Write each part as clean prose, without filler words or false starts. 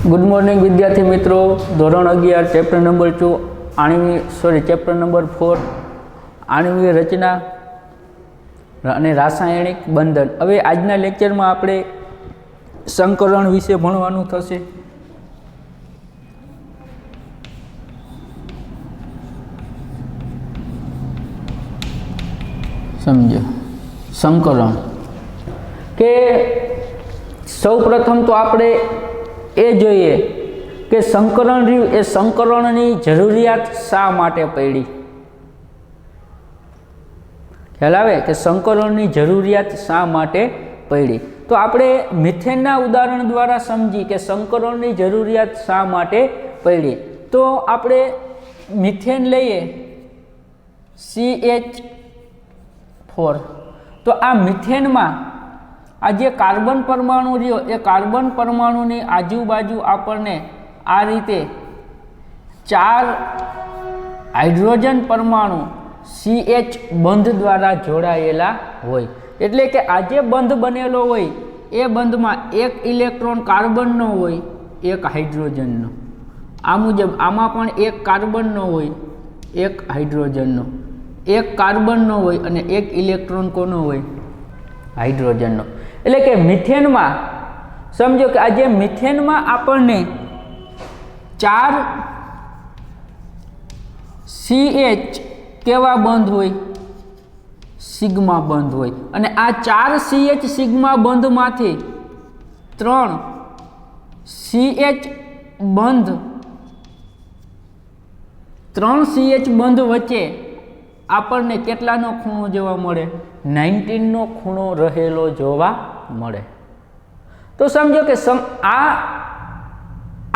Good morning विद्यार्थी मित्रों, धोरण 11 चैप्टर नंबर 2 चैप्टर नंबर 4 आणवीय रचना અને રાસાયણિક બંધન। હવે આજના લેક્ચરમાં આપણે સંકરણ વિશે ભણવાનું થશે। સમજો સંકરણ કે સૌ પ્રથમ તો આપણે એ જોઈએ કે સંકરણ રહ્યું એ સંકરણની જરૂરિયાત શા માટે પડી। ખ્યાલ આવે કે સંકરણની જરૂરિયાત શા માટે પડી। તો આપણે મિથેનના ઉદાહરણ દ્વારા સમજી કે સંકરણની જરૂરિયાત શા માટે પડી। તો આપણે મિથેન લઈએ CH4। તો આ મિથેનમાં આ જે કાર્બન પરમાણુ રહ્યો એ કાર્બન પરમાણુની આજુબાજુ આપણને આ રીતે 4 હાઇડ્રોજન પરમાણુ CH બંધ દ્વારા જોડાયેલા હોય। એટલે કે આ જે બંધ બનેલો હોય એ બંધમાં એક ઇલેક્ટ્રોન કાર્બનનો હોય, એક હાઇડ્રોજનનો। આ મુજબ આમાં પણ એક કાર્બનનો હોય, એક હાઇડ્રોજનનો, એક કાર્બનનો હોય અને એક ઇલેક્ટ્રોન કોનો હોય? હાઇડ્રોજનનો। એટલે કે મિથેનમાં સમજો કે આ જે મિથેનમાં આપણને 4 CH કેવા બંધ હોય? સિગ્મા બંધ હોય। અને આ 4 CH સિગ્મા બંધમાંથી 3 CH બંધ 3 CH બંધ વચ્ચે આપણને કેટલાનો ખૂણો જોવા મળે? 19નો ખૂણો રહેલો જોવા મળે। તો સમજો કે આ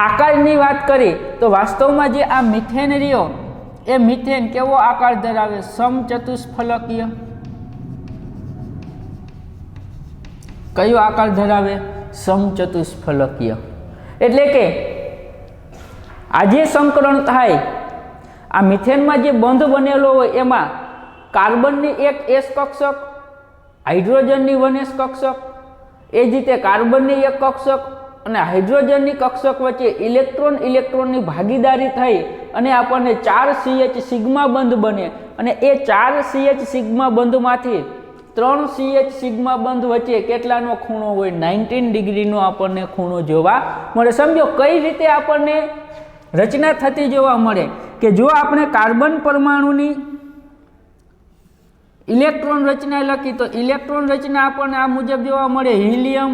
આકારની વાત કરી તો વાસ્તવમાં જે આ મિથેન રહ્યો એ મિથેન કેવો આકાર ધરાવે? સમચતુષ્ફલકીય। કયો આકાર ધરાવે? સમચતુષ્ફલકીય। એટલે કે આ જે સંકરણ થાય આ મિથેનમાં જે બંધ બનેલો હોય એમાં કાર્બનની એક S કક્ષક, હાઇડ્રોજનની 1s કક્ષક, એ જ રીતે કાર્બનની એક કક્ષક અને હાઇડ્રોજનની કક્ષક વચ્ચે ઇલેક્ટ્રોનની ભાગીદારી થઈ અને આપણને 4 CH સિગ્મા બંધ બને। અને એ 4 CH સિગ્મા બંધમાંથી 3 CH સિગ્મા બંધ વચ્ચે કેટલાનો ખૂણો હોય? 19 ડિગ્રીનો આપણને ખૂણો જોવા મળે। સમજો કઈ રીતે આપણને રચના થતી જોવા મળે કે જો આપણે કાર્બન પરમાણુની ઇલેક્ટ્રોન રચના લખી તો ઇલેક્ટ્રોન રચના આપણને આ મુજબ જોવા મળે: હિલિયમ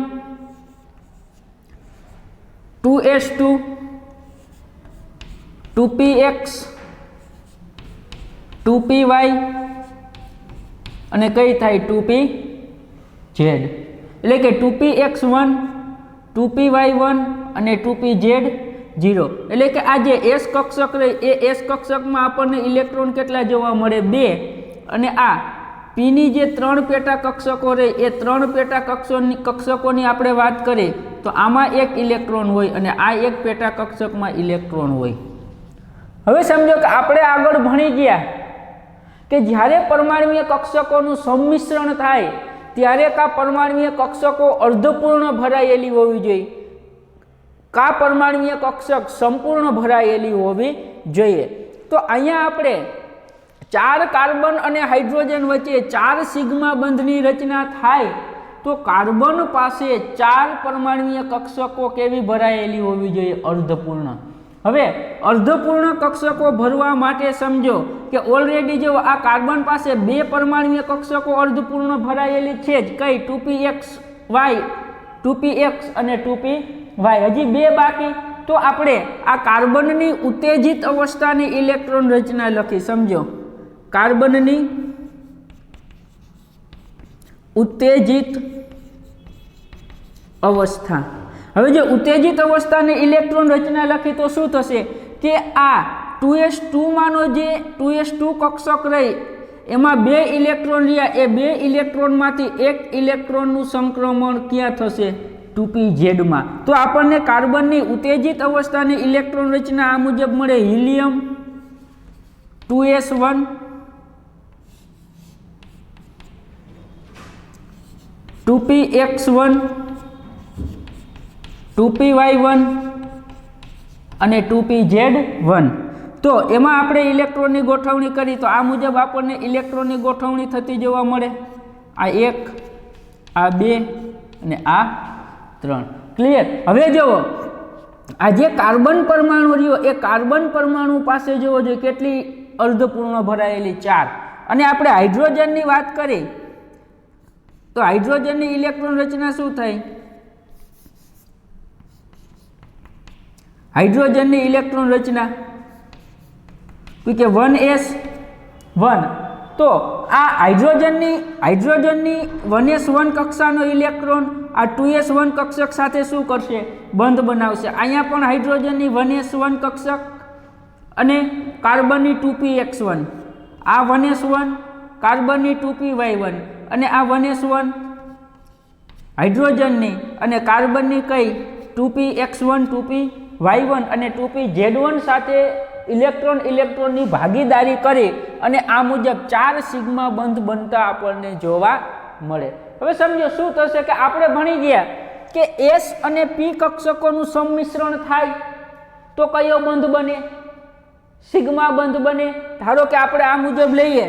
2s2 2px 2py અને કઈ થાય? 2pz। એટલે કે 2px1 2py1 અને 2pz0। એટલે કે આ જે S કક્ષક રહી એ S કક્ષકમાં આપણને ઇલેક્ટ્રોન કેટલા જોવા મળે? 2। અને આ પીની જે 3 પેટા કક્ષકો રહી એ 3 પેટા કક્ષકોની આપણે વાત કરીએ તો આમાં એક ઇલેક્ટ્રોન હોય અને આ એક પેટા કક્ષકમાં ઇલેક્ટ્રોન હોય। હવે સમજો કે આપણે આગળ ભણી ગયા કે જ્યારે પરમાણ્વીય કક્ષકોનું સંમિશ્રણ થાય ત્યારે કા પરમાણ્વીય કક્ષકો અર્ધપૂર્ણ ભરાયેલી હોવી જોઈએ, કા પરમાણ્વીય કક્ષક સંપૂર્ણ ભરાયેલી હોવી જોઈએ। તો અહીંયા આપણે 4 કાર્બન અને હાઇડ્રોજન વચ્ચે 4 સિગ્મા બંધની રચના થાય તો કાર્બન પાસે 4 પરમાણ્વીય કક્ષકો કેવી ભરાયેલી હોવી જોઈએ? અર્ધપૂર્ણ। હવે અર્ધપૂર્ણ કક્ષકો ભરવા માટે સમજો કે ઓલરેડી જો આ કાર્બન પાસે 2 પરમાણ્વીય કક્ષકો અર્ધપૂર્ણ ભરાયેલી છે જ, કઈ? 2px અને 2py, હજી 2 બાકી। તો આપણે આ કાર્બનની ઉત્તેજિત અવસ્થાની ઇલેક્ટ્રોન રચના લખી। સમજો કાર્બનની ઉત્તેજિત અવસ્થા। હવે જો ઉત્તેજિત અવસ્થાની ઇલેક્ટ્રોન રચના લખી તો શું થશે કે આ 2s2 માનો જે 2s2 કક્ષક રહી એમાં 2 ઇલેક્ટ્રોન રહ્યા, એ 2 ઇલેક્ટ્રોનમાંથી એક ઇલેક્ટ્રોનનું સંક્રમણ ક્યાં થશે? 2pz માં। તો આપણને કાર્બનની ઉત્તેજિત અવસ્થાની ઇલેક્ટ્રોન રચના આ મુજબ મળે: હિલિયમ 2s1 2px1 2py1 અને 2pz1 તો એમાં આપણે ઇલેક્ટ્રોનની ગોઠવણી કરી તો આ મુજબ આપણને ઇલેક્ટ્રોનની ગોઠવણી થતી જોવા મળે આ 1 આ 2 અને આ 3 ક્લિયર હવે જુઓ આ જે કાર્બન પરમાણુ રહ્યો એ કાર્બન પરમાણુ પાસે જોવો જોઈએ કેટલી અર્ધપૂર્ણ ભરાયેલી 4 અને આપણે હાઇડ્રોજનની વાત કરી તો હાઇડ્રોજનની ઇલેક્ટ્રોન રચના શું થાય હાઇડ્રોજનની ઇલેક્ટ્રોન રચના કે 1s1 તો આ હાઇડ્રોજનની 1s1 કક્ષાનો ઇલેક્ટ્રોન આ 2s1 કક્ષક સાથે શું કરશે બંધ બનાવશે અહીંયા પણ હાઇડ્રોજનની 1s1 કક્ષક અને કાર્બનની 2px1 આ 1s1 કાર્બનની 2py1 અને આ 1s1 હાઇડ્રોજનની અને કાર્બનની કઈ 2px1 2py1 અને 2pz1 સાથે ઇલેક્ટ્રોનની ભાગીદારી કરી અને આ મુજબ 4 સિગ્મા બંધ બનતા આપણને જોવા મળે હવે સમજો શું થશે કે આપણે ભણી ગયા કે S અને P કક્ષકોનું સંમિશ્રણ થાય તો કયો બંધ બને સિગ્મા બંધ બને ધારો કે આપણે આ મુજબ લઈએ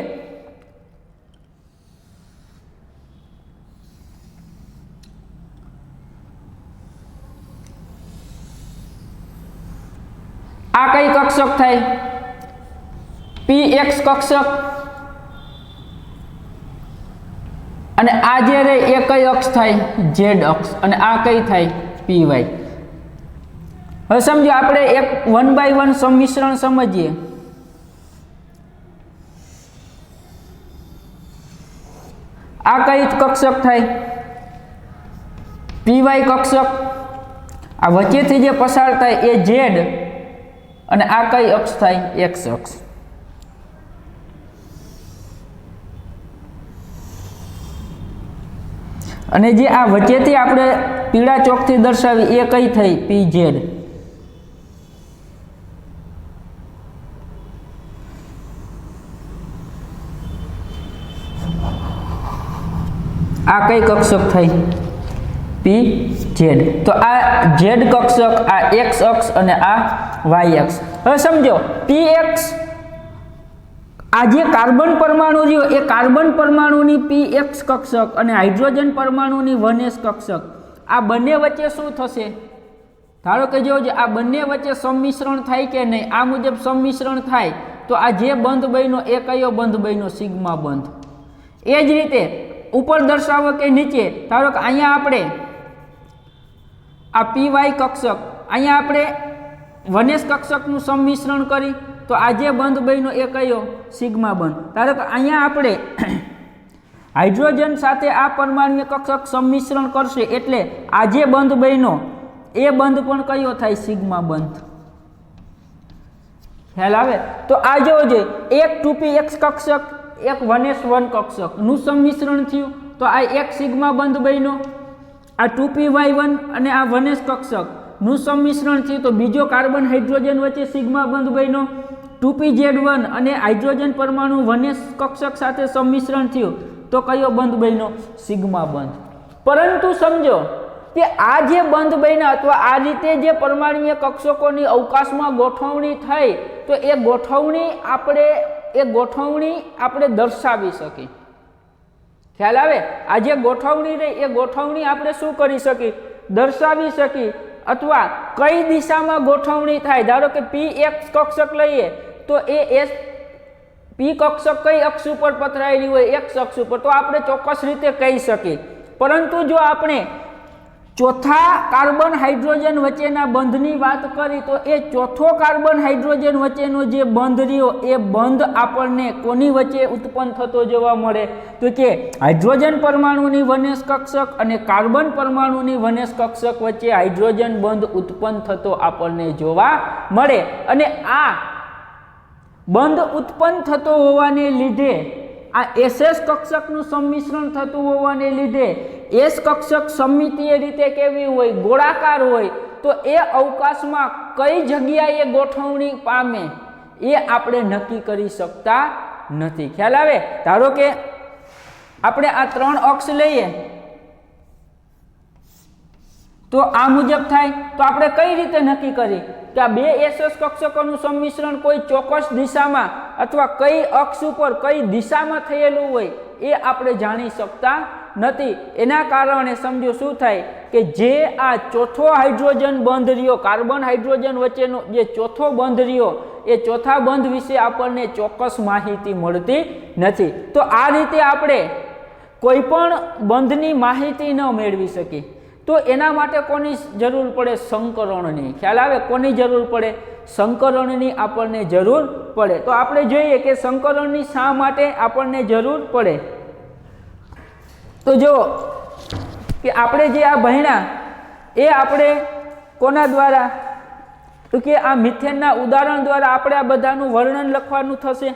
આ કઈ કક્ષક થાય px કક્ષક અને આ જે રે એ કઈ અક્ષ થાય z અક્ષ અને આ કઈ થાય py હવે સમજો આપણે એક 1 by 1 સંમિશ્રણ સમજીએ આ કઈ કક્ષક થાય py કક્ષક આ વચ્ચેથી જે પસાર થાય એ z અને આ કઈ અક્ષ થાય x અક્ષ અને જે આ વચ્ચેથી આપણે પીળા ચોકથી દર્શાવી એ કઈ થઈ pz આ કઈ કક્ષક થઈ pz તો આ z કક્ષક આ x અક્ષ અને આ y અક્ષ હવે સમજો px આ જે કાર્બન પરમાણુ રહ્યો એ કાર્બન પરમાણુની px કક્ષક અને હાઇડ્રોજન પરમાણુની 1s કક્ષક આ બંને વચ્ચે શું થશે ધારો કે જોજો આ બંને વચ્ચે સંમિશ્રણ થાય કે નહીં આ મુજબ સંમિશ્રણ થાય તો આ જે બંધ બન્યો એ કયો બંધ બન્યો સિગ્મા બંધ એ જ રીતે ઉપર દર્શાવો કે નીચે ધારો કે અહીંયા આપણે આ py કક્ષક અહીંયા આપણે 1s કક્ષકનું સંમિશ્રણ કરી તો આ જે બંધ બન્યો એ કયો સિગ્મા બંધ ધારો કે અહીંયા આપણે હાઇડ્રોજન સાથે આ પરમાણુ કક્ષક સંમિશ્રણ કરશે એટલે આ જે બંધ બન્યો એ બંધ પણ કયો થાય સિગ્મા બંધ ખ્યાલ આવે તો આ જોવો જોઈએ એક 2px કક્ષક એક 1s1 કક્ષક નું સંમિશ્રણ થયું તો આ એક સિગ્મા બંધ બન્યો આ 2py1 અને આ 1s કક્ષક નું સંમિશ્રણ થયું તો બીજો કાર્બન હાઇડ્રોજન વચ્ચે સિગ્મા બંધ બન્યો 2pz1 અને હાઇડ્રોજન પરમાણુ 1s કક્ષક સાથે સંમિશ્રણ થયું તો કયો બંધ બન્યો સિગ્મા બંધ પરંતુ સમજો કે આ જે બંધ બન્યા અથવા આ રીતે જે પરમાણુય કક્ષકોની અવકાશમાં ગોઠવણી થઈ તો એ ગોઠવણી આપણે દર્શાવી શકીએ ખ્યાલ આવે આ જે ગોઠવણી રહી એ ગોઠવણી આપણે શું કરી શકીએ દર્શાવી શકીએ અથવા કઈ દિશામાં ગોઠવણી થાય ધારો કે px કક્ષક લઈએ તો એ s p કક્ષક કઈ અક્ષ ઉપર પથરાયેલી હોય x અક્ષ ઉપર તો આપણે ચોક્કસ રીતે કહી શકીએ પરંતુ જો આપણે ચોથા કાર્બન હાઇડ્રોજન વચ્ચેના બંધની વાત કરી તો એ ચોથો કાર્બન હાઇડ્રોજન વચ્ચેનો જે બંધ રહ્યો એ બંધ આપણને કોની વચ્ચે ઉત્પન્ન થતો જોવા મળે તો કે હાઇડ્રોજન પરમાણુની 1s કક્ષક અને કાર્બન પરમાણુની 1s કક્ષક વચ્ચે હાઇડ્રોજન બંધ ઉત્પન્ન થતો આપણને જોવા મળે અને આ બંધ ઉત્પન્ન થતો હોવાને લીધે આ SS કક્ષકનું સંમિશ્રણ થતું હોવાને લીધે S કક્ષક સમમિતીય રીતે કેવી હોય ગોળાકાર હોય તો એ અવકાશમાં કઈ જગ્યાએ ગોઠવણી પામે એ આપણે નક્કી કરી શકતા નથી ખ્યાલ આવે ધારો કે આપણે આ 3 અક્ષ લઈએ તો આ મુજબ થાય તો આપણે કઈ રીતે નક્કી કરીએ કે આ બે એસએસ કક્ષકોનું સંમિશ્રણ કોઈ ચોક્કસ દિશામાં અથવા કઈ અક્ષ ઉપર કઈ દિશામાં થયેલું હોય એ આપણે જાણી શકતા નથી. એના કારણે સમજો શું થાય કે જે આ ચોથો હાઇડ્રોજન બંધ રહ્યો, કાર્બન હાઇડ્રોજન વચ્ચેનો જે ચોથો બંધ રહ્યો, એ ચોથા બંધ વિશે આપણને ચોક્કસ માહિતી મળતી નથી. તો આ રીતે આપણે કોઈ પણ બંધની માહિતી ન મેળવી શકીએ. તો એના માટે કોની જરૂર પડે? સંકરણની. ખ્યાલ આવે? કોની જરૂર પડે? સંકરણની આપણને જરૂર પડે. તો આપણે જોઈએ કે સંકરણની શા માટે આપણને જરૂર પડે. તો જો કે આપણે જે આ ભણ્યા એ આપણે કોના દ્વારા? તો કે આ મિથેનના ઉદાહરણ દ્વારા આપણે આ બધાનું વર્ણન લખવાનું થશે.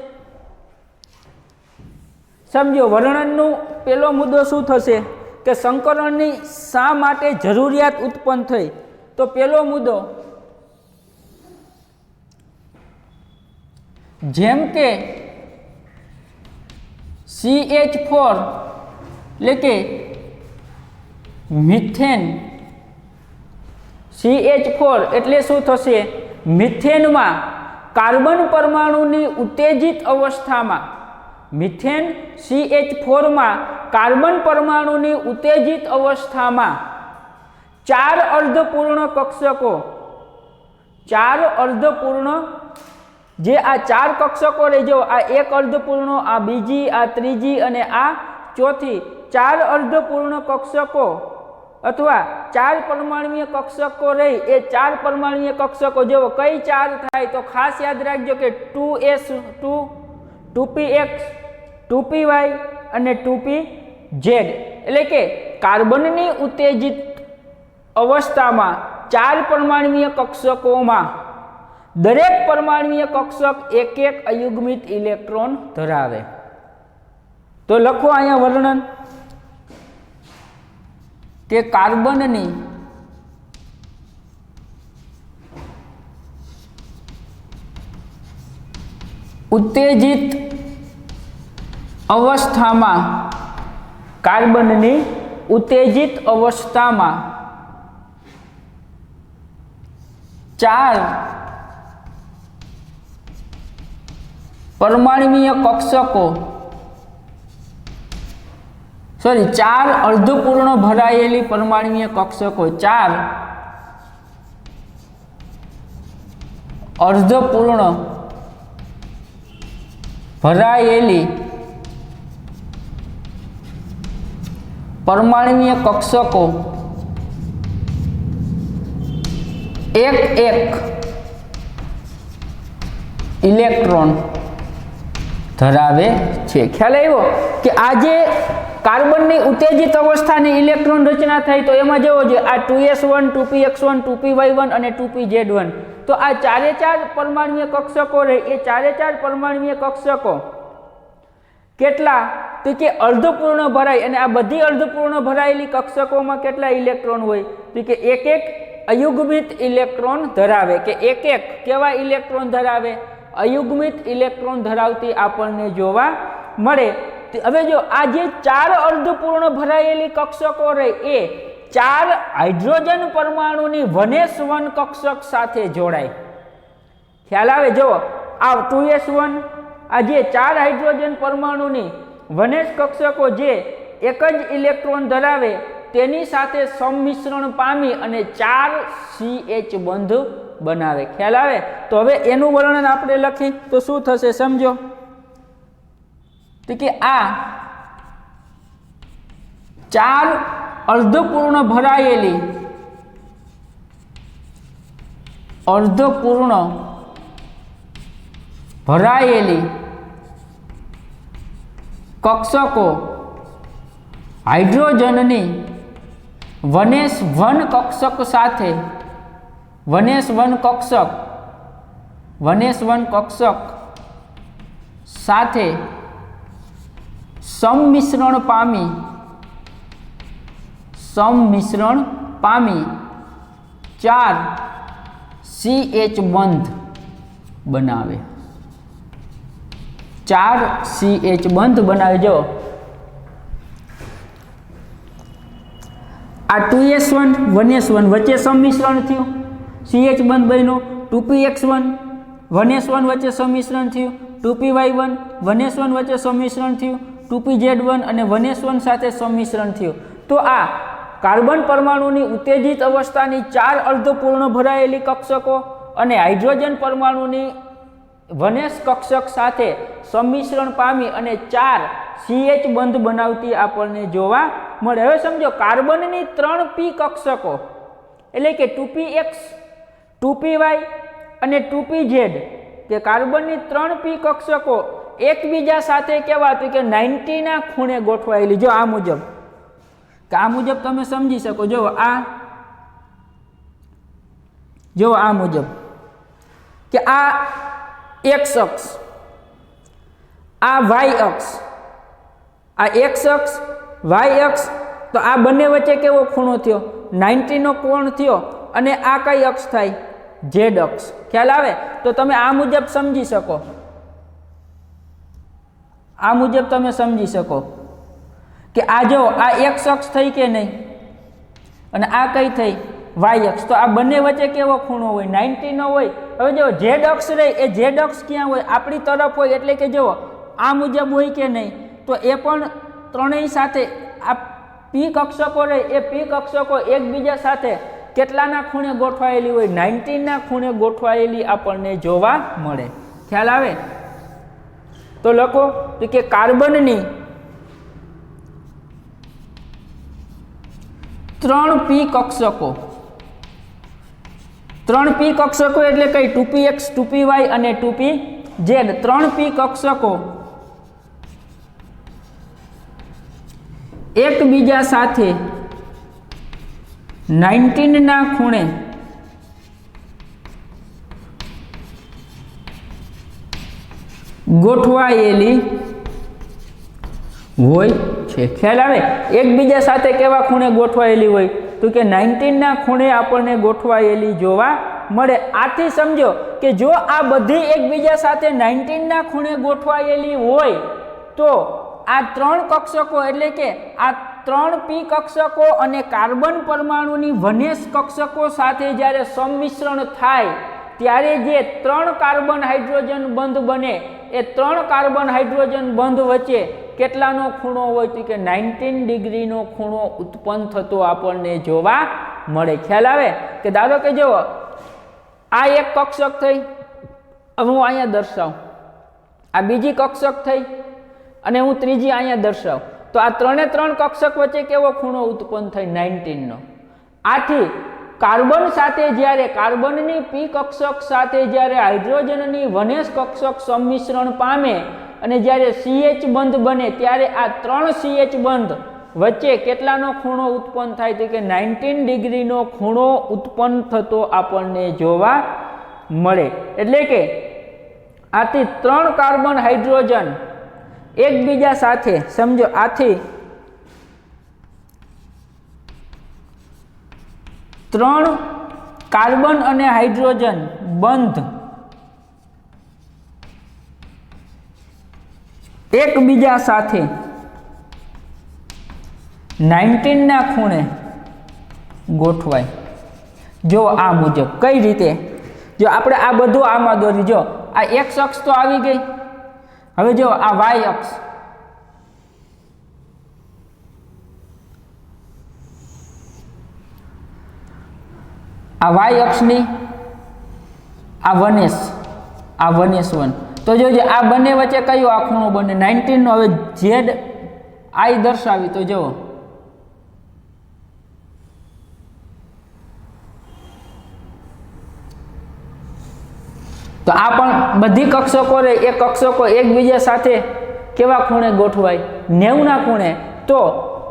સમજો વર્ણનનું પેલો મુદ્દો શું થશે કે સંકરણની શા માટે જરૂરિયાત ઉત્પન્ન થઈ. તો પેલો મુદ્દો, જેમ કે CH4 એટલે કે મિથેન, CH4 એટલે શું થશે? મિથેનમાં કાર્બન પરમાણુની ઉત્તેજિત અવસ્થામાં, મિથેન CH4 માં કાર્બન પરમાણુની ઉત્તેજિત અવસ્થામાં 4 અર્ધપૂર્ણ કક્ષકો, 4 અર્ધપૂર્ણ, જે આ 4 કક્ષકો રહી, જો આ એક અર્ધપૂર્ણ, આ બીજી, આ ત્રીજી અને આ ચોથી, 4 અર્ધપૂર્ણ કક્ષકો અથવા 4 પરમાણુય કક્ષકો રહી. એ 4 પરમાણુય કક્ષકો જો કઈ 4 થાય તો ખાસ યાદ રાખજો કે 2s2, 2px, 2py અને 2pz. એટલે કે કાર્બનની ઉત્તેજિત અવસ્થામાં 4 પરમાણુય કક્ષકોમાં દરેક પરમાણુય કક્ષક એક એક અયુગ્મિત ઇલેક્ટ્રોન ધરાવે. તો લખો અહીંયા વર્ણન કે કાર્બનની ઉત્તેજિત અવસ્થામાં, કાર્બનની ઉત્તેજિત અવસ્થામાં 4 પરમાણુય કક્ષકો, 4 અર્ધપૂર્ણ ભરાયેલી પરમાણુય કક્ષકો, 4 અર્ધપૂર્ણ ભરાયેલી પરમાણુય કક્ષકો એક એક ઇલેક્ટ્રોન ધરાવે છે. ખ્યાલ આવ્યો કે આ જે કાર્બનની ઉત્તેજિત અવસ્થાની ઇલેક્ટ્રોન રચના થઈ તો એમાં જેવો છે આ 2s1, 2px1, 2py1 અને 2pz1. તો આ 4 પરમાણુય કક્ષકો રહે, એ 4 પરમાણુય કક્ષકો કેટલા? તો કે અર્ધપૂર્ણ ભરાય. અને આ બધી અર્ધપૂર્ણ ભરાયેલી કક્ષકોમાં કેટલા ઇલેક્ટ્રોન હોય? તો કે એક એક અયુગ્મિત ઇલેક્ટ્રોન ધરાવે. કે એક એક કેવા ઇલેક્ટ્રોન ધરાવે? અયુગ્મિત ઇલેક્ટ્રોન ધરાવતી આપણને જોવા મળે. હવે જો આ જે 4 અર્ધપૂર્ણ ભરાયેલી કક્ષકો રહે એ 4 હાઇડ્રોજન પરમાણુની 1s1 કક્ષક સાથે જોડાય. ખ્યાલ આવે? જો આ 2s1, આ જે 4 હાઇડ્રોજન પરમાણુની 1s કક્ષકો જે એક જ ઇલેક્ટ્રોન ધરાવે તેની સાથે સંમિશ્રણ પામી અને 4 CH બંધ બનાવે. ખ્યાલ આવે? તો હવે એનું વર્ણન આપણે લખી તો શું થશે સમજો. તો કે આ 4 અર્ધપૂર્ણ ભરાયેલી, અર્ધપૂર્ણ ભરાયેલી કક્ષકો હાઇડ્રોજનની 1s1 કક્ષક સાથે, 1s1 કક્ષક સાથે સંમિશ્રણ પામી 4 CH બંધ બનાવે. 4 CH બંધ બનાવે. જો આ 2s1 1s1 વચ્ચે સંમિશ્રણ થયું, CH બંધ બન્યો. 2px1 1s1 વચ્ચે સંમિશ્રણ થયું, 2py1 1s1 વચ્ચે સંમિશ્રણ થયું, 2pz1 અને 1s1 સાથે સંમિશ્રણ થયું. તો આ કાર્બન પરમાણુની ઉત્તેજિત અવસ્થાની 4 અર્ધપૂર્ણ ભરાયેલી કક્ષકો અને હાઇડ્રોજન પરમાણુની 1s કક્ષક સાથે સંમિશ્રણ પામી અને 4 CH બંધ બનાવતી આપણને જોવા મળે. હવે સમજો, કાર્બનની 3p કક્ષકો એટલે કે 2px 2py અને 2pz કે કાર્બનની 3p કક્ષકો એકબીજા સાથે કેવા તો કે 90 ના ખૂણે ગોઠવાયેલી. જો આ મુજબ કે આ મુજબ તમે સમજી શકો. જો આ મુજબ કે આ x અક્ષ, આ y અક્ષ, આ x અક્ષ y અક્ષ, તો આ બંને વચ્ચે કેવો ખૂણો થયો? 90 નો કોણ થયો. અને આ કઈ અક્ષ થાય? z અક્ષ. ખ્યાલ આવે? તો તમે આ મુજબ સમજી શકો. આ મુજબ તમે સમજી શકો કે આ જો આ x અક્ષ થઈ કે નહીં અને આ કઈ થઈ? y અક્ષ. તો આ બંને વચ્ચે કેવો ખૂણો હોય? 90 નો હોય. હવે જો z અક્ષ રહે એ z અક્ષ ક્યાં હોય? આપણી તરફ હોય. એટલે કે જો આ મુજબ હોય કે નહીં, તો એ પણ ત્રણેય સાથે આ p કક્ષકો રહે એ p કક્ષકો એકબીજા સાથે કેટલાના ખૂણે ગોઠવાયેલી હોય? 90 ના ખૂણે ગોઠવાયેલી આપણને જોવા મળે. ખ્યાલ આવે? તો લખો તો કે કાર્બનની 3p કક્ષકો, 3p કક્ષકો એટલે કઈ? 2px 2py અને 2pz. 3p કક્ષકો એકબીજા સાથે 19 ના ખૂણે ગોઠવાયેલી હોય છે. ખ્યાલ આવે? એકબીજા સાથે કેવા ખૂણે ગોઠવાયેલી હોય? તો કે 19 ના ખૂણે આપણને ગોઠવાયેલી જોવા મળે. આથી સમજો કે જો આ બધી એકબીજા સાથે 19 ના ખૂણે ગોઠવાયેલી હોય તો આ 3 કક્ષકો એટલે કે આ 3p કક્ષકો અને કાર્બન પરમાણુની 1s કક્ષકો સાથે જ્યારે સંમિશ્રણ થાય ત્યારે જે 3 કાર્બન હાઇડ્રોજન બંધ બને એ 3 કાર્બન હાઇડ્રોજન બંધ વચ્ચે કેટલાનો ખૂણો હોય? તો કે 19 ડિગ્રીનો ખૂણો ઉત્પન્ન થતો આપણને જોવા મળે. ખ્યાલ આવે? કે ધારો કે જો આ એક કક્ષક થઈ, હવે હું અહીંયા દર્શાવું, આ બીજી કક્ષક થઈ અને હું ત્રીજી અહીંયા દર્શાવું, તો આ 3 કક્ષક વચ્ચે કેવો ખૂણો ઉત્પન્ન થાય? 19 નો. આથી કાર્બન સાથે જ્યારે કાર્બનની p કક્ષક સાથે જ્યારે હાઇડ્રોજનની 1s કક્ષક સંમિશ્રણ પામે અને જ્યારે CH બંધ બને ત્યારે આ 3 CH બંધ વચ્ચે કેટલાનો ખૂણો ઉત્પન્ન થાય? તો કે 19 ડિગ્રીનો ખૂણો ઉત્પન્ન થતો આપણને જોવા મળે. એટલે કે આથી 3 કાર્બન હાઇડ્રોજન એકબીજા સાથે સમજો, આથી 3 કાર્બન અને હાઇડ્રોજન બંધ એકબીજા સાથે 19 ના ખૂણે ગોઠવાય. જો આ મુજબ કઈ રીતે? જો આપણે આ બધું આમાં દોરી, જો આ x અક્ષ તો આવી ગઈ. હવે જો આ y અક્ષ, આ y અક્ષની આ 1s, આ 1s1. તો જોજો આ બંને વચ્ચે કયો આ ખૂણો બને? 19 નો. હવે z I દર્શાવી તો જુઓ, તો આ પણ બધી કક્ષકો રે એ કક્ષકો એકબીજા સાથે કેવા ખૂણે ગોઠવાય? 90 ના ખૂણે. તો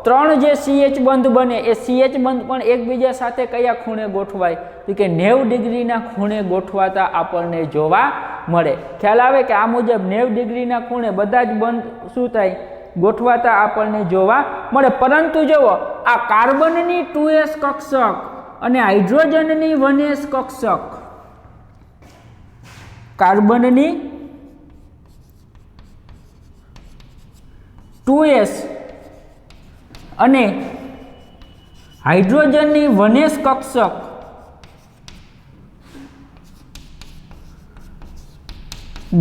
3 જે CH બંધ બને એ CH બંધ પણ એકબીજા સાથે કયા ખૂણે ગોઠવાય? તો કે 90 ડિગ્રીના ખૂણે ગોઠવાતા આપણને જોવા મળે. ખ્યાલ આવે? કે આ મુજબ 90 ડિગ્રીના ખૂણે બધા જ બંધ શું થાય? ગોઠવાતા આપણને જોવા મળે. પરંતુ જુઓ, આ કાર્બનની 2s કક્ષક અને હાઇડ્રોજનની 1s કક્ષક, કાર્બનની 2s અને હાઇડ્રોજનની વનેશ કક્ષક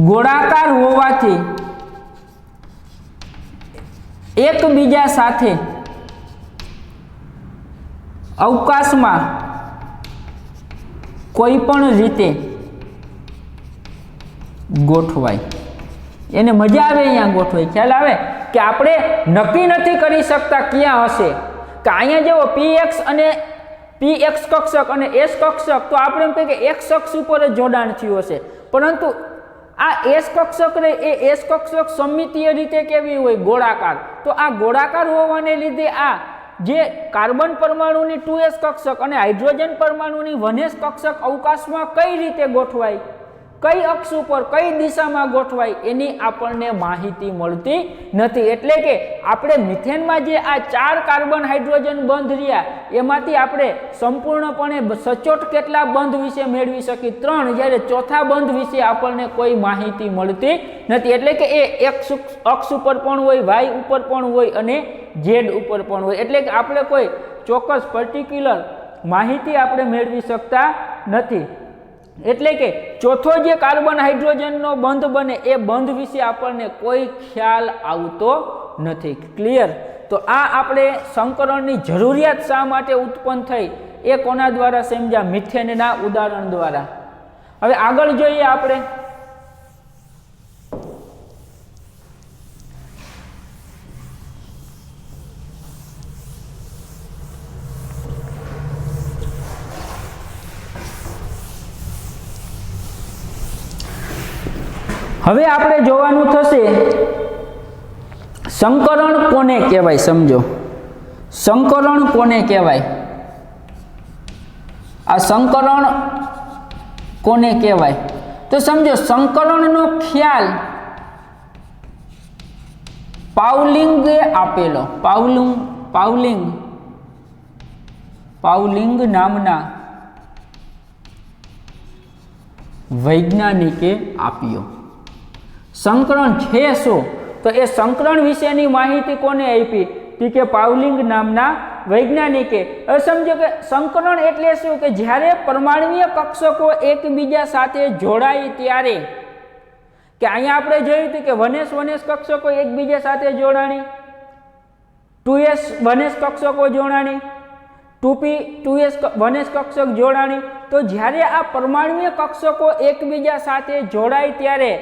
ગોળાકાર હોવાથી એકબીજા સાથે અવકાશમાં કોઈ પણ રીતે ગોઠવાય. એને મજા આવે અહીંયા ગોઠવાય. ખ્યાલ આવે કે આપણે નક્કી નથી કરી શકતા ક્યાં હશે, કે અહીંયા જેવો px અને px કક્ષક અને s કક્ષક, તો આપણે એમ કહીએ કે x અક્ષ ઉપર જ જોડાણ થયું હશે, પરંતુ આ s કક્ષક રે એ s કક્ષક સમમિતીય રીતે કેવી હોય? ગોળાકાર. તો આ ગોળાકાર હોવાને લીધે આ જે કાર્બન પરમાણુની 2s કક્ષક અને હાઇડ્રોજન પરમાણુની 1s કક્ષક અવકાશમાં કઈ રીતે ગોઠવાય, કઈ અક્ષ ઉપર કઈ દિશામાં ગોઠવાય, એની આપણને માહિતી મળતી નથી. એટલે કે આપણે મિથેનમાં જે આ 4 કાર્બન હાઇડ્રોજન બંધ રહ્યા એમાંથી આપણે સંપૂર્ણપણે સચોટ કેટલા બંધ વિશે મેળવી શકી? 3. જ્યારે ચોથા બંધ વિશે આપણને કોઈ માહિતી મળતી નથી. એટલે કે એ x અક્ષ ઉપર પણ હોય, y ઉપર પણ હોય અને z ઉપર પણ હોય. એટલે કે આપણે કોઈ ચોક્કસ પર્ટિક્યુલર માહિતી આપણે મેળવી શકતા નથી. એટલે કે ચોથો જે કાર્બન હાઇડ્રોજનનો બંધ બને એ બંધ વિશે આપણને કોઈ ખ્યાલ આવતો નથી. ક્લિયર? તો આ આપણે સંકરણની જરૂરિયાત શા માટે ઉત્પન્ન થઈ એ કોના દ્વારા સમજ્યા? મિથેનના ઉદાહરણ દ્વારા. હવે આગળ જોઈએ આપણે. હવે આપણે જોવાનું થશે સંકરણ કોને કહેવાય. સમજો સંકરણ કોને કહેવાય? આ સંકરણ કોને કહેવાય? તો સમજો સંકરણનો ખ્યાલ પાઉલિંગે આપેલો. પાઉલિંગ નામના વૈજ્ઞાનિકે આપ્યો. સંકરણ છે શું? તો એ સંકરણ વિશેની માહિતી કોને આપી? કે પાઉલિંગ નામના વૈજ્ઞાનિકે. હવે સમજો કે સંકરણ એટલે શું? કે જ્યારે પરમાણ્વીય કક્ષકો એકબીજા સાથે જોડાય ત્યારે, કે અહીંયા આપણે જોયું હતું કે 1s કક્ષકો એકબીજા સાથે જોડાણી, 2s 1s કક્ષકો જોડાણી, 2p 2s 1s કક્ષક જોડાણી. તો જ્યારે આ પરમાણ્વીય કક્ષકો એકબીજા સાથે જોડાય ત્યારે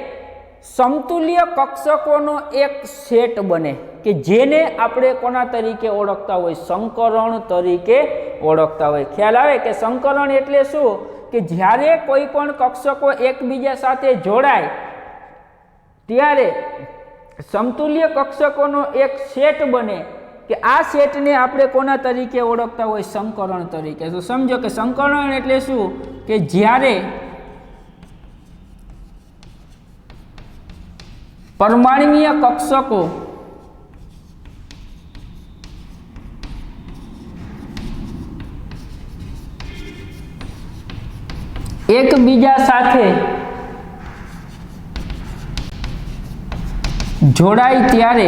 સમતુલ્ય કક્ષકોનો એક સેટ બને, કે જેને આપણે કોના તરીકે ઓળખતા હોય? સંકરણ તરીકે ઓળખતા હોય. ખ્યાલ આવે કે સંકરણ એટલે શું? કે જ્યારે કોઈ પણ કક્ષકો એકબીજા સાથે જોડાય ત્યારે સમતુલ્ય કક્ષકોનો એક સેટ બને, કે આ સેટને આપણે કોના તરીકે ઓળખતા હોય? સંકરણ તરીકે. તો સમજો કે સંકરણ એટલે શું? કે જ્યારે પરમાણ્વીય કક્ષકો એકબીજા સાથે જોડાય ત્યારે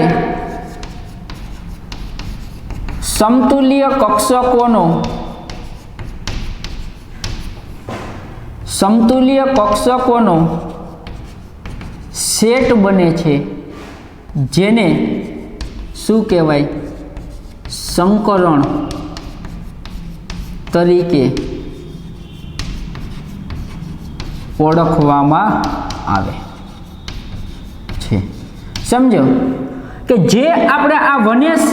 સમતુલ્ય કક્ષકોનો સેટ બને છે, જેને શું કહેવાય? સંકરણ તરીકે ઓળખવામાં આવે છે. સમજો કે જે આપણે આ 1s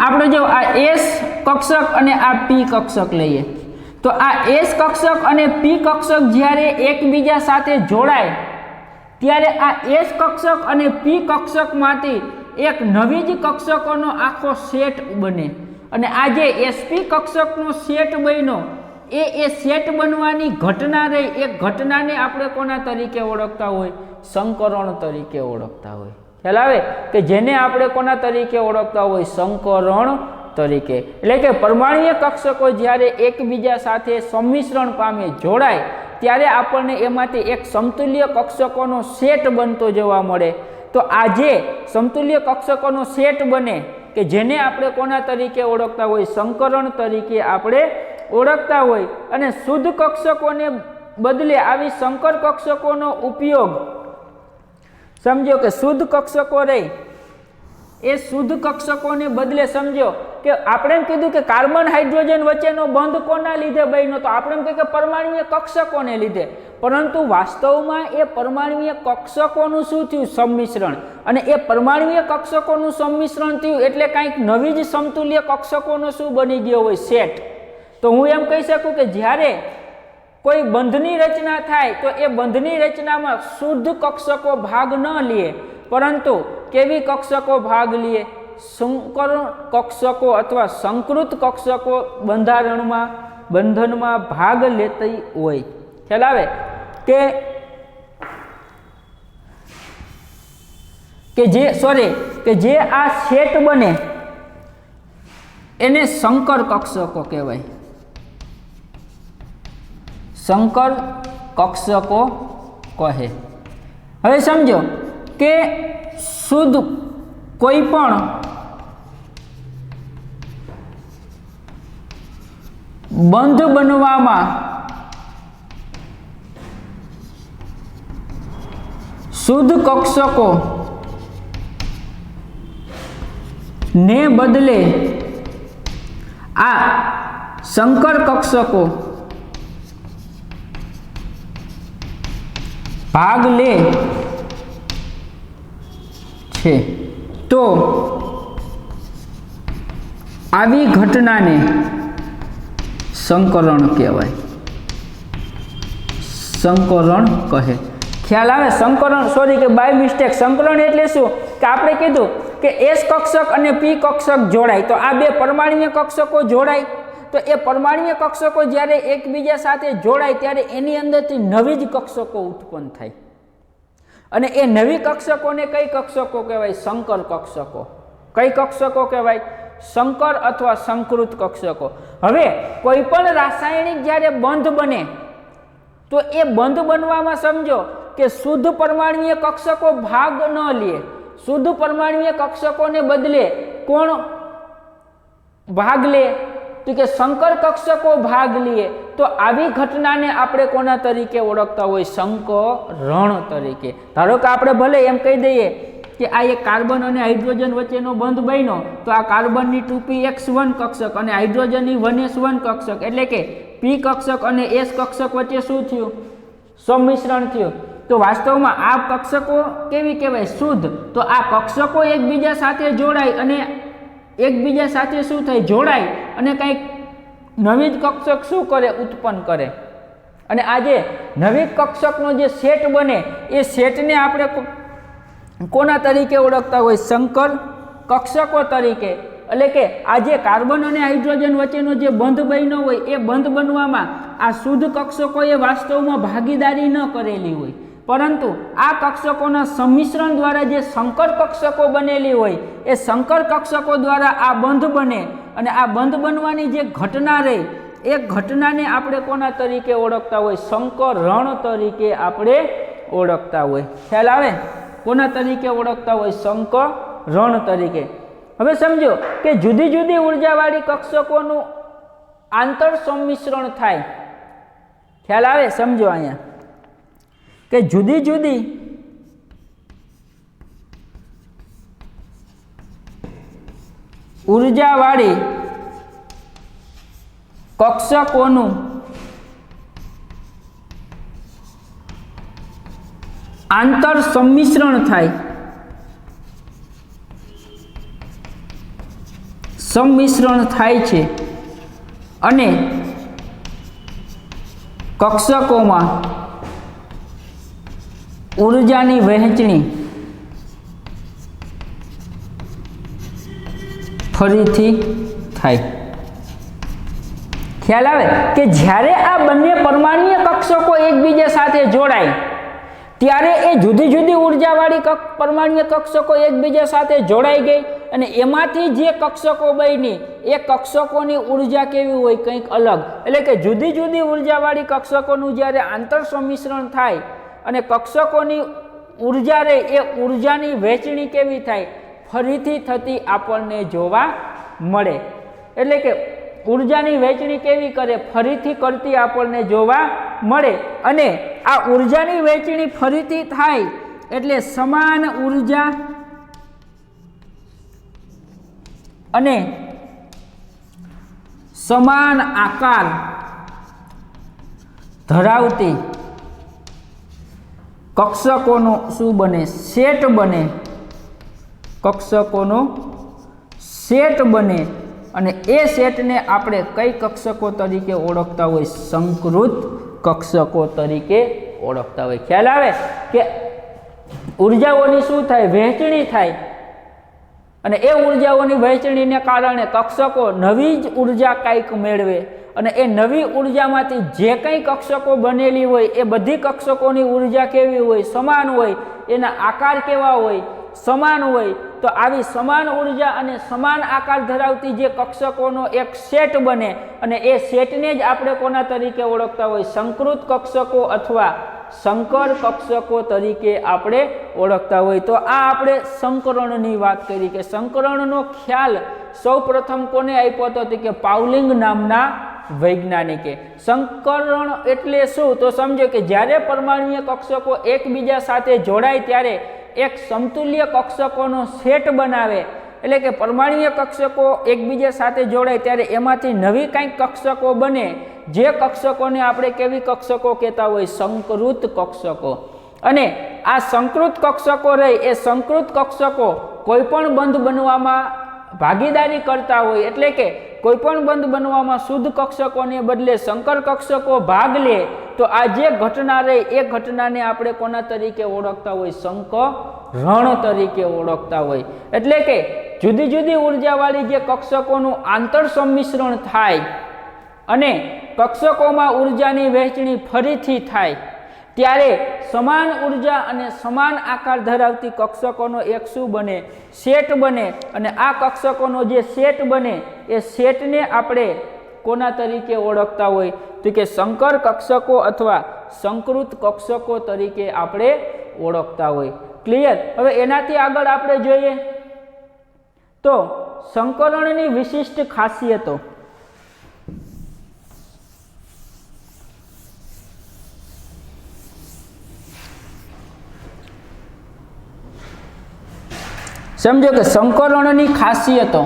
આપણે જો આ s કક્ષક અને આ p કક્ષક લઈએ, તો આ s કક્ષક અને p કક્ષક જ્યારે એકબીજા સાથે જોડાય ત્યારે આ s કક્ષક અને p કક્ષકમાંથી એક નવી જ કક્ષકોનો આખો સેટ બને. અને આ જે sp કક્ષકનો સેટ બન્યો એ સેટ બનવાની ઘટના રહી, એ ઘટનાને આપણે કોના તરીકે ઓળખતા હોય? સંકરણ તરીકે ઓળખતા હોય. ખ્યાલ આવે કે જેને આપણે કોના તરીકે ઓળખતા હોય? સંકરણ તરીકે. એટલે કે પરમાણ્વીય કક્ષકો જ્યારે એકબીજા સાથે સંમિશ્રણ પામે જોડાય ત્યારે આપણને એમાંથી એક સમતુલ્ય કક્ષકોનો સેટ બનતો જોવા મળે. તો આ જે સમતુલ્ય કક્ષકોનો સેટ બને કે જેને આપણે કોના તરીકે ઓળખતા હોય, સંકરણ તરીકે આપણે ઓળખતા હોય. અને શુદ્ધ કક્ષકોને બદલે આવી સંકર કક્ષકોનો ઉપયોગ, સમજો કે શુદ્ધ કક્ષકો રહી એ શુદ્ધ કક્ષકોને બદલે સમજો કે આપણે એમ કીધું કે કાર્બન હાઇડ્રોજન વચ્ચેનો બંધ કોના લીધે બન્યો, તો આપણે એમ કહીએ કે પરમાણ્વીય કક્ષકોને લીધે. પરંતુ વાસ્તવમાં એ પરમાણ્વીય કક્ષકોનું શું થયું, સંમિશ્રણ. અને એ પરમાણ્વીય કક્ષકોનું સંમિશ્રણ થયું એટલે કંઈક નવી જ સમતુલ્ય કક્ષકોનો શું બની ગયો હોય, સેટ. તો હું એમ કહી શકું કે જ્યારે કોઈ બંધની રચના થાય તો એ બંધની રચનામાં શુદ્ધ કક્ષકો ભાગ ન લે, પરંતુ કેવી કક્ષકો ભાગ લે, સંકર કક્ષકો અથવા સંકૃત કક્ષકો બંધનમાં ભાગ લેતી હોય. ખ્યાલ આવે કે જે આ સેટ બને એને સંકર કક્ષકો કહેવાય. સંકર કક્ષકો કહે. હવે સમજો કે શુદ્ધ કોઈ પણ બંધ બનવામાં શુદ્ધ કક્ષકો ને બદલે આ સંકર કક્ષકો ભાગ લે છે, તો આવી ઘટનાને સંકરણ કહેવાય, સંકરણ કહે. ખ્યાલ આવે? સંકરણ, સોરી કે બાય મિસ્ટેક, સંકરણ એટલે શું કે આપણે કીધું કે એસ કક્ષક અને પી કક્ષક જોડાય, તો આ બે પરમાણ્વીય કક્ષકો જોડાય. તો એ પરમાણ્વીય કક્ષકો જ્યારે એકબીજા સાથે જોડાય ત્યારે એની અંદરથી નવી જ કક્ષકો ઉત્પન્ન થાય. અને એ નવી કક્ષકોને કઈ કક્ષકો કહેવાય, સંકર કક્ષકો. કઈ કક્ષકો કહેવાય, સંકર અથવા સંકૃત કક્ષકો. હવે કોઈ પણ રાસાયણિક જ્યારે બંધ બને તો એ બંધ બનવામાં સમજો કે શુદ્ધ પરમાણ્વીય કક્ષકો ભાગ ન લે, શુદ્ધ પરમાણ્વીય કક્ષકોને બદલે કોણ ભાગ લે, તો કે સંકર કક્ષકો ભાગ લે. તો આવી ઘટનાને આપણે કોના તરીકે ઓળખતા હોય, સંકરણ તરીકે. ધારો કે આપણે ભલે એમ કહી દઈએ કે આ એક કાર્બન અને હાઇડ્રોજન વચ્ચેનો બંધ બન્યો, તો આ કાર્બનની 2px1 કક્ષક અને હાઇડ્રોજનની 1s1 કક્ષક, એટલે કે p કક્ષક અને s કક્ષક વચ્ચે શું થયું, સંમિશ્રણ થયું. તો વાસ્તવમાં આ કક્ષકો કેવી કહેવાય, શુદ્ધ. તો આ કક્ષકો એકબીજા સાથે જોડાય અને એકબીજા સાથે શું થાય, જોડાય અને કંઈક નવી જ કક્ષક શું કરે, ઉત્પન્ન કરે. અને આ જે નવી કક્ષકનો જે સેટ બને એ સેટને આપણે કોના તરીકે ઓળખતા હોય, સંકર કક્ષકો તરીકે. એટલે કે આ જે કાર્બન અને હાઇડ્રોજન વચ્ચેનો જે બંધ બન્યો હોય એ બંધ બનવામાં આ શુદ્ધ કક્ષકોએ વાસ્તવમાં ભાગીદારી ન કરેલી હોય, પરંતુ આ કક્ષકોના સંમિશ્રણ દ્વારા જે સંકર કક્ષકો બનેલી હોય એ સંકર કક્ષકો દ્વારા આ બંધ બને. અને આ બંધ બનવાની જે ઘટના રહી એ ઘટનાને આપણે કોના તરીકે ઓળખતા હોય, સંકરણ તરીકે આપણે ઓળખતા હોય. ખ્યાલ આવે? કોના તરીકે ઓળખતા હોય, સંકરણ તરીકે. હવે સમજો કે જુદી જુદી ઉર્જાવાળી કક્ષકોનું આંતર સંમિશ્રણ થાય. ખ્યાલ આવે? સમજો અહીંયા કે જુદી જુદી ઉર્જાવાળી કક્ષકોનું આંતર સંમિશ્રણ થાય. સંમિશ્રણ થાય છે અને કક્ષકોમાં ઉર્જાની વહેંચણી ફરીથી થાય. ખ્યાલ આવે કે જ્યારે આ બંને પરમાણ્વીય કક્ષકો એકબીજા સાથે જોડાય ત્યારે એ જુદી જુદી ઉર્જાવાળી પરમાણ્વીય કક્ષકો એકબીજા સાથે જોડાઈ ગઈ અને એમાંથી જે કક્ષકો બની એ કક્ષકોની ઉર્જા કેવી હોય, કંઈક અલગ. એટલે કે જુદી જુદી ઉર્જાવાળી કક્ષકોનું જ્યારે આંતર સંમિશ્રણ થાય અને કક્ષકોની ઉર્જા રહે એ ઉર્જાની વહેંચણી કેવી થાય, ફરીથી થતી આપણને જોવા મળે. એટલે કે ઉર્જાની વહેંચણી કેવી કરે? ફરીથી કરતી આપણને જોવા મળે. અને આ ઉર્જાની વહેંચણી ફરીથી થાય એટલે સમાન ઉર્જા અને સમાન આકાર ધરાવતી કક્ષકોનો શું બને? સેટ બને. કક્ષકોનો સેટ બને. અને એ સેટને આપણે કઈ કક્ષકો તરીકે ઓળખતા હોય? સંકૃત કક્ષકો તરીકે ઓળખતા હોય. ખ્યાલ આવે કે ઉર્જાઓની શું થાય? વહેંચણી થાય. અને એ ઉર્જાઓની વહેંચણીને કારણે કક્ષકો નવી જ ઉર્જા કંઈક મેળવે. અને એ નવી ઉર્જામાંથી જે કંઈ કક્ષકો બનેલી હોય એ બધી કક્ષકોની ઉર્જા કેવી હોય? સમાન હોય. એના આકાર કેવા હોય? સમાન હોય. તો આવી સમાન ઉર્જા અને સમાન આકાર ધરાવતી જે કક્ષકોનો એક સેટ બને અને એ સેટને જ આપણે કોના તરીકે ઓળખતા હોય? સંકૃત કક્ષકો અથવા સંકર કક્ષકો તરીકે આપણે ઓળખતા હોય. તો આ આપણે સંકરણની વાત કરી કે સંકરણનો ખ્યાલ સૌ પ્રથમ કોને આપ્યો હતો? કે પાઉલિંગ નામના વૈજ્ઞાનિકે. સંકરણ એટલે શું? તો સમજો કે જ્યારે પરમાણુય કક્ષકો એકબીજા સાથે જોડાય ત્યારે એક સમતુલ્ય કક્ષકોનો સેટ બનાવે. એટલે કે પરમાણુય કક્ષકો એકબીજા સાથે જોડાય ત્યારે એમાંથી નવી કંઈક કક્ષકો બને. જે કક્ષકોને આપણે કેવી કક્ષકો કહેતા હોય? સંકૃત કક્ષકો. અને આ સંકૃત કક્ષકો રહી એ સંકૃત કક્ષકો કોઈ પણ બંધ બનવામાં ભાગીદારી કરતા હોય. એટલે કે કોઈ પણ બંધ બનવામાં શુદ્ધ કક્ષકોને બદલે સંકર કક્ષકો ભાગ લે તો આ જે ઘટના રહી એ ઘટનાને આપણે કોના તરીકે ઓળખતા હોય? સંકરણ તરીકે ઓળખતા હોય. એટલે કે જુદી જુદી ઉર્જાવાળી જે કક્ષકોનું આંતર સંમિશ્રણ થાય અને કક્ષકોમાં ઉર્જાની વહેંચણી ફરીથી થાય ત્યારે સમાન ઉર્જા અને સમાન આકાર ધરાવતી કક્ષકોનો એક શું બને? સેટ બને. અને આ કક્ષકોનો જે સેટ બને એ સેટને આપણે કોના તરીકે ઓળખતા હોય? તો કે સંકર કક્ષકો અથવા સંકૃત કક્ષકો તરીકે આપણે ઓળખતા હોય. ક્લિયર? હવે એનાથી આગળ આપણે જોઈએ તો સંકરણની વિશિષ્ટ ખાસિયતો. સમજો કે સંકરણની ખાસિયતો.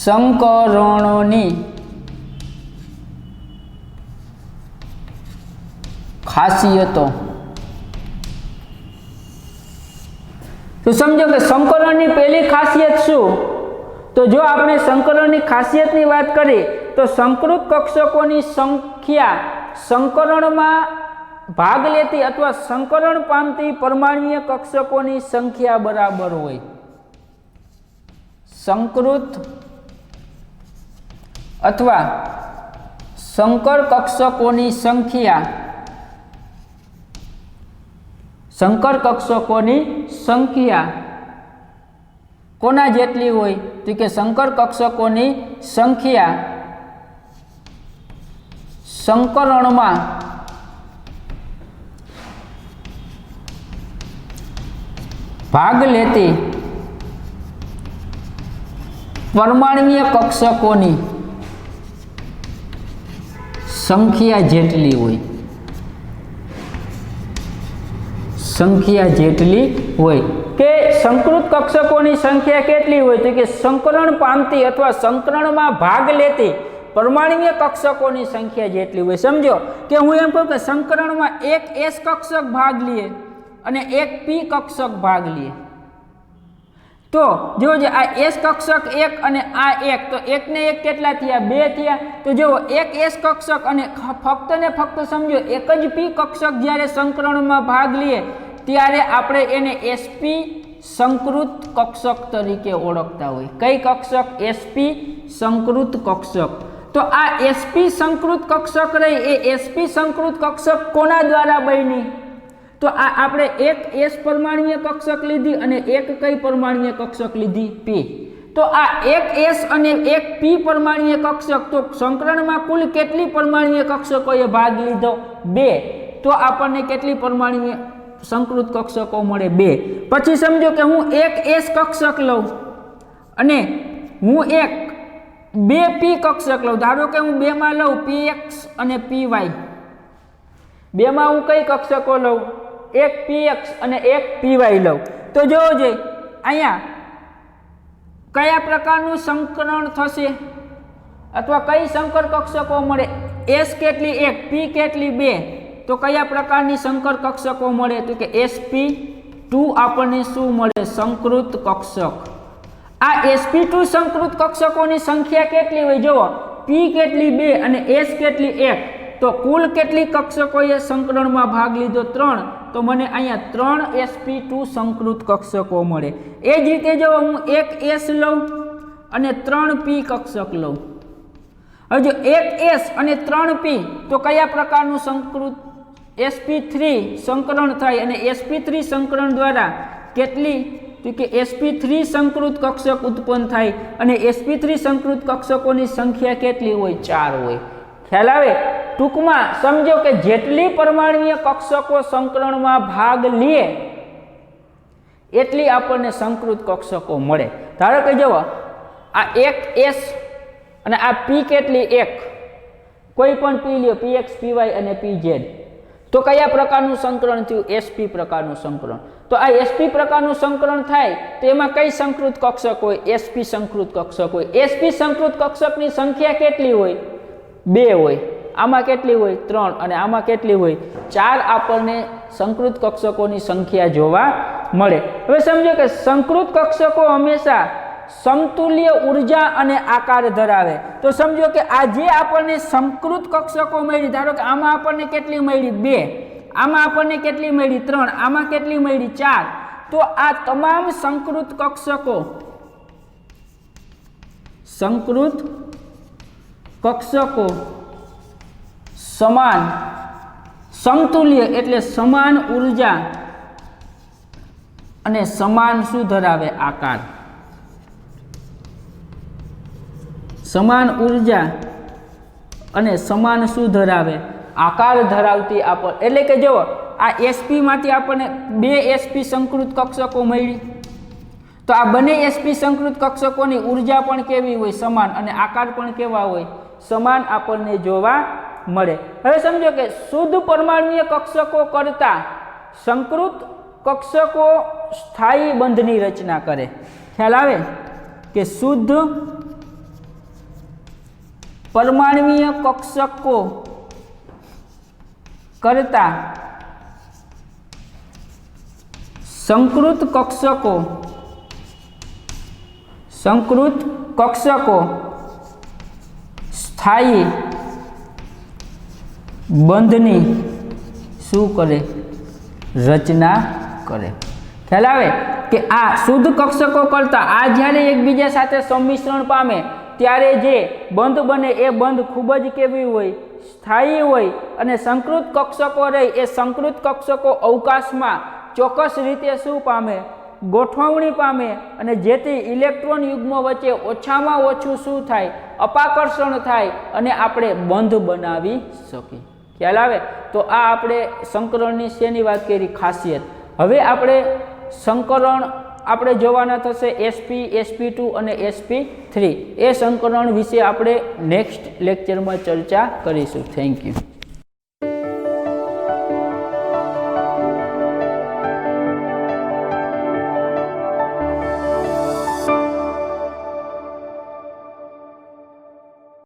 સંકરણોની ખાસિયતો. તો સમજો કે સંકરણની પહેલી ખાસિયત શું? તો જો આપણે સંકરણની ખાસિયતની વાત કરીએ તો સંકૃત કક્ષકોની સંખ્યા સંકરણમાં ભાગ લેતી અથવા સંકરણ પામતી પરમાણુય કક્ષકોની સંખ્યા બરાબર હોય. સંકૃત અથવા સંકર કક્ષકોની સંખ્યા સંકર કક્ષકોની સંખ્યા કોના જેટલી હોય? તો કે સંકર કક્ષકોની સંખ્યા સંકરણમાં ભાગ લેતી પરમાણુય કક્ષકોની સંખ્યા જેટલી હોય. સંખ્યા જેટલી હોય. કે સંકૃત કક્ષકોની સંખ્યા કેટલી હોય? તો કે સંકરણ પામતી અથવા સંકરણમાં ભાગ લેતી પરમાણુય કક્ષકોની સંખ્યા જેટલી હોય. સમજો કે હું એમ કહું કે સંકરણમાં એક એસ કક્ષક ભાગ લે અને એક પી કક્ષક ભાગ લે. તો જોજો આ એસ કક્ષક એક અને આ એક, તો એક ને એક કેટલા થયા? 2 થયા. તો જો એક એસ કક્ષક અને ફક્ત ને ફક્ત સમજો એક જ પી કક્ષક જ્યારે સંકરણમાં ભાગ લે ત્યારે આપણે એને એસપી સંકૃત કક્ષક તરીકે ઓળખતા હોય. કઈ કક્ષક? એસપી સંકૃત કક્ષક. તો આ એસપી સંકૃત કક્ષક રહી એ એસપી સંકૃત કક્ષક કોના દ્વારા બની? તો આ આપણે એક એસ પરમાણુય કક્ષક લીધી અને એક કઈ પરમાણુય કક્ષક લીધી? પી. તો આ એક એસ અને એક પી પરમાણુય કક્ષક. તો સંકરણમાં કુલ કેટલી પરમાણુય કક્ષકોએ ભાગ લીધો? 2. તો આપણને કેટલી પરમાણુય સંકૃત કક્ષકો મળે 2. પછી સમજો કે હું એક S કક્ષક લઉં અને હું એક 2 P કક્ષક લઉં. ધારો કે હું 2 માં લઉં PX અને PY. 2 માં હું કઈ કક્ષકો લઉં? એક PX અને એક PY લઉં. તો જોવો જોઈએ અહીંયા કયા પ્રકારનું સંકરણ થશે અથવા કઈ સંકર કક્ષકો મળે? S કેટલી 1, P કેટલી 2, તો કયા પ્રકારની સંકર કક્ષકો મળે? તો કે sp2 આપણને શું મળે? સંકૃત કક્ષક. આ sp2 સંકૃત કક્ષકોની સંખ્યા કેટલી હોય? જુઓ P કેટલી 2 અને S કેટલી 1, તો કુલ કેટલી કક્ષકોએ સંકરણમાં ભાગ લીધો? 3. તો મને અહીંયા 3 sp2 સંકૃત કક્ષકો મળે. એ જ રીતે જો હું એક S લઉં અને 3 P કક્ષક લઉં. હવે જો એક S અને 3 P, તો કયા પ્રકારનું સંકૃત? sp3 સંકરણ થાય અને sp3 સંકરણ દ્વારા કેટલી? તો કે sp3 સંકૃત કક્ષક ઉત્પન્ન થાય અને sp3 સંકૃત કક્ષકોની સંખ્યા કેટલી હોય? 4 હોય. ખ્યાલ આવે? ટૂંકમાં સમજો કે જેટલી પરમાણ્વીય કક્ષકો સંકરણમાં ભાગ લે એટલી આપણને સંકૃત કક્ષકો મળે. ધારો કે જુઓ આ એક S અને આ P કેટલી 1, કોઈ પણ P લ્યો, PX, PY અને PZ, તો કયા પ્રકારનું સંકરણ થયું? sp પ્રકારનું સંકરણ. તો આ sp પ્રકારનું સંકરણ થાય તો એમાં કઈ સંકૃત કક્ષક હોય? sp સંકૃત કક્ષક હોય. sp સંકૃત કક્ષકની સંખ્યા કેટલી હોય? 2 હોય. આમાં કેટલી હોય? 3. અને આમાં કેટલી હોય? 4 આપણને સંકૃત કક્ષકોની સંખ્યા જોવા મળે. હવે સમજો કે સંકૃત કક્ષકો હંમેશા સમતુલ્ય ઉર્જા અને આકાર ધરાવે. તો સમજો કે આ જે આપણને સંકૃત કક્ષકો મળી, ધારો કે આમાં આપણને કેટલી મળી? 2. આમાં આપણને કેટલી મળી? 3. આમાં કેટલી મળી? 4. તો આ તમામ સંકૃત કક્ષકો સમાન સમતુલ્ય એટલે સમાન ઉર્જા અને સમાન શું ધરાવે? આકાર. સમાન ઉર્જા અને સમાન શું ધરાવે? આકાર ધરાવતી એટલે કે જુઓ આ sp માંથી આપણને 2 sp સંકૃત કક્ષકો મળી. તો આ બંને sp સંકૃત કક્ષકોની ઉર્જા પણ કેવી હોય? સમાન. અને આકાર પણ કેવા હોય? સમાન આપણને જોવા મળે. હવે સમજો કે શુદ્ધ પરમાણ્વીય કક્ષકો કરતા સંકૃત કક્ષકો સ્થાયી બંધની રચના કરે. ખ્યાલ આવે? કે શુદ્ધ પરમાણ્વીય કક્ષકો કરતા સંકૃત કક્ષકો સ્થાયી બંધની શું કરે? રચના કરે. ખ્યાલ આવે? કે આ શુદ્ધ કક્ષકો કરતા આ જ્યારે એકબીજા સાથે સંમિશ્રણ પામે ત્યારે જે બંધ બને એ બંધ ખૂબ જ કેવી હોય? સ્થાયી હોય. અને સંકૃત કક્ષકો રહે એ સંકૃત કક્ષકો અવકાશમાં ચોક્કસ રીતે શું પામે? ગોઠવણી પામે. અને જેથી ઇલેક્ટ્રોન યુગ્મો વચ્ચે ઓછામાં ઓછું શું થાય? અપાકર્ષણ થાય અને આપણે બંધ બનાવી શકીએ. ખ્યાલ આવે? તો આ આપણે સંકરણની શેની વાત કરી? ખાસિયત. હવે આપણે સંકરણ આપણે જોવાના થશે sp, sp2 અને sp3. એ સંકરણ વિશે આપણે નેક્સ્ટ લેક્ચરમાં ચર્ચા કરીશું. Thank you.